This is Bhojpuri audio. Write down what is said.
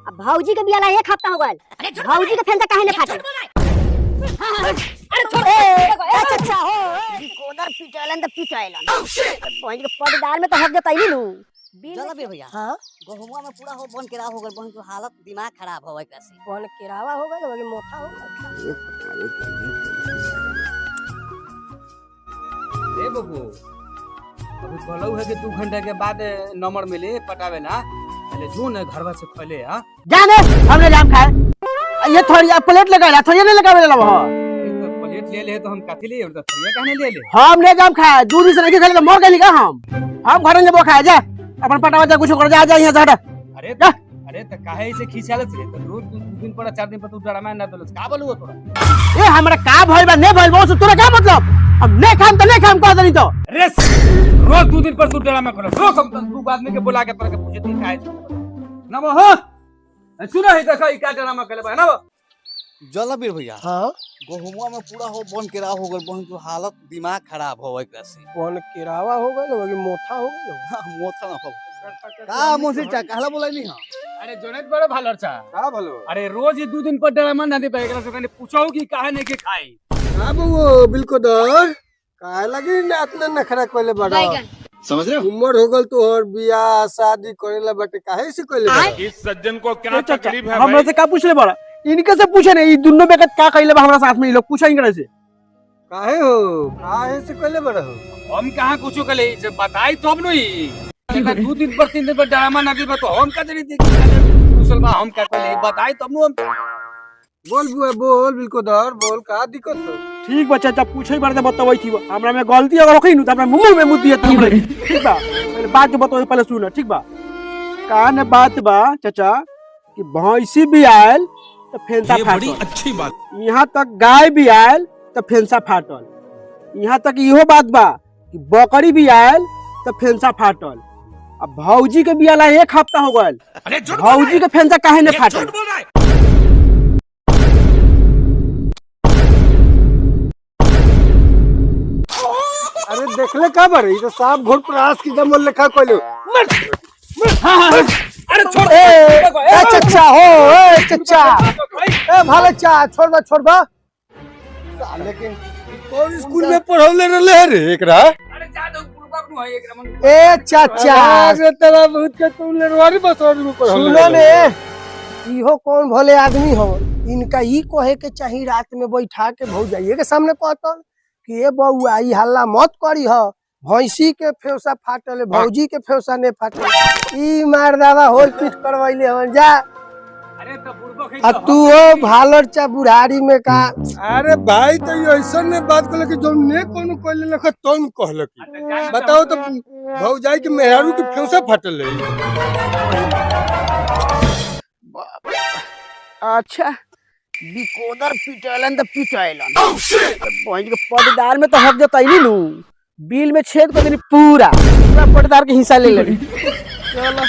अब भौजी के बियाला एक हफ्ता हो गए। भौजी के फेंसा काहे ने फाटे? अरे छोड़ ए चचा हो कोदर पिटालन त पिटालन भौजी के पटदार में तो हक जतई नु चला बे भैया। हां गहुमा में पूरा हो बन के राह हो गल, बन के हालत दिमाग खराब हो एकरा से। बन केरावा हो गए लगे मोथा हो गए। ए बबू अभी कहलऊ है कि 2 घंटा के बाद नंबर मिले पटावे ना, पहले जो न घरवा से खोले। हां जाने हमने जाम खाए ये थोड़ी प्लेट लगाला थोड़ी नहीं लगावे ला वहां। तो प्लेट ले ले तो हम काथी ले और थरिया कहने ले ले। हम ले जाम खाए दूध से नहीं खाले तो मर गइल का हम घर में वो खाए जा अपन पटावा जा कुछ कर जा यहां से हट। अरे अरे त काहे ऐसे खिसियालत रे? तो रोज 2 दिन पर 4 दिन पर तू डरामा ना दलस का बोलू तोरा? ए हमरा का भइल बा नहीं भइल बा तोरा का मतलब? हम नहीं खाम तो नहीं खाम कह दनी तो अरे रोज 2 दिन पर तू डरामा कर रोज हम 2 आदमी के बुला के तोरा के पूछे तू काहे ना वो। हां सुनो है देखो ई का डरामा करे बा ना वो। जला बे भैया। हां गहुमा में पूरा हो बन के राह हो गल, बन के हालत दिमाग खराब हो एकरा से। कौन केरावा हो गइल लगे मोथा हो गइल। मोथा ना हो का मुसी चा कहला बोलैली। हां अरे जोनेत बड़े भालर चा का भलो अरे रोज ये 2 दिन पर डरामा ना दे पाए एकरा से कने पूछो कि काहे नहीं के खाई। का वो बिल्कुल दर का लगे ना इतना नखरा कोले बड़ा समझ रहे हो? उम्र हो गल तो और बियाह शादी करेला बटे काहे से कोले बड़ा? इस सज्जन को क्या तकलीफ है हमरा भाई? से का पूछले बड़ा? इनके से पूछे नहीं, दोनों बेकत का कइले बा हमरा साथ में, ई लोग पूछा इनके से काहे हो काहे से कोले बड़ा हो? हम कहां कुछो कले से बताई तब नहीं। अगर 2 दिन पर 3 दिन पर डरामा ना दे तो हम का जरी देखी मुसलमा हम का कले बताई तब नु हम बोल बुआ बोल बिल्कुल दर बोल का दिक्कत हो? ठीक बा चाचा पूछे बार से बतावई थी हमरा में गलती अगर होखई नु त हमरा मुंह में मुद्दी है ठीक बा पहले बात जो बताओ पहले सुन ठीक बा। का ने बात बा चाचा कि भैंसी भी आयल तो फेंसा फाटल, बड़ी अच्छी बात। यहाँ तक गाय भी आयल तो फेंसा फाटल, यहाँ तक इहो बात बा कि बकरी भी आयल तो फेंसा फाटल। अब भौजी के बियाला एक हफ्ता हो गए, भौजी के फेंसा काहे ने फाटल? अरे देखले का बारे तो साफ घोड़ प्रयास की दम लिखा कोलो अरे छोड़ ए चचा हो ए चचा ए भाले चा छोड़ बा साले के कौन स्कूल में पढ़ौले रहले रे एकरा? अरे जा दो पूर्वक नु है एकरा मन। ए चाचा अरे तेरा बहुत के तुम लेरवारी बसोड़ में पढ़ौले। सुनो ने इहो कौन भले आदमी हो, इनका ई कहे के चाही रात में बैठा के भौजाइए के सामने कहतन कि ए बउआ ई हल्ला मत करी ह, भैंसी के फेवसा फाटल है भौजी के फेवसा ने फाटल। ई मार दावा होल पीट करवैले हवन जा। अरे तो पूर्वक है आ तू ओ भालर चा बुढ़ारी में का? अरे भाई तो ये ऐसा ने बात कहले कि जो ने कोनो कहले लख तोन कहले कि बताओ तो भौजाई के मेहरारू के फेंसा फाटल है। अच्छा बिकोदर पिटालन त पिटालन भैंस के पटदार में तो हक जतई नु बिल में छेद कर देनी पूरा पटदार के हिस्सा ले लेनी। चलो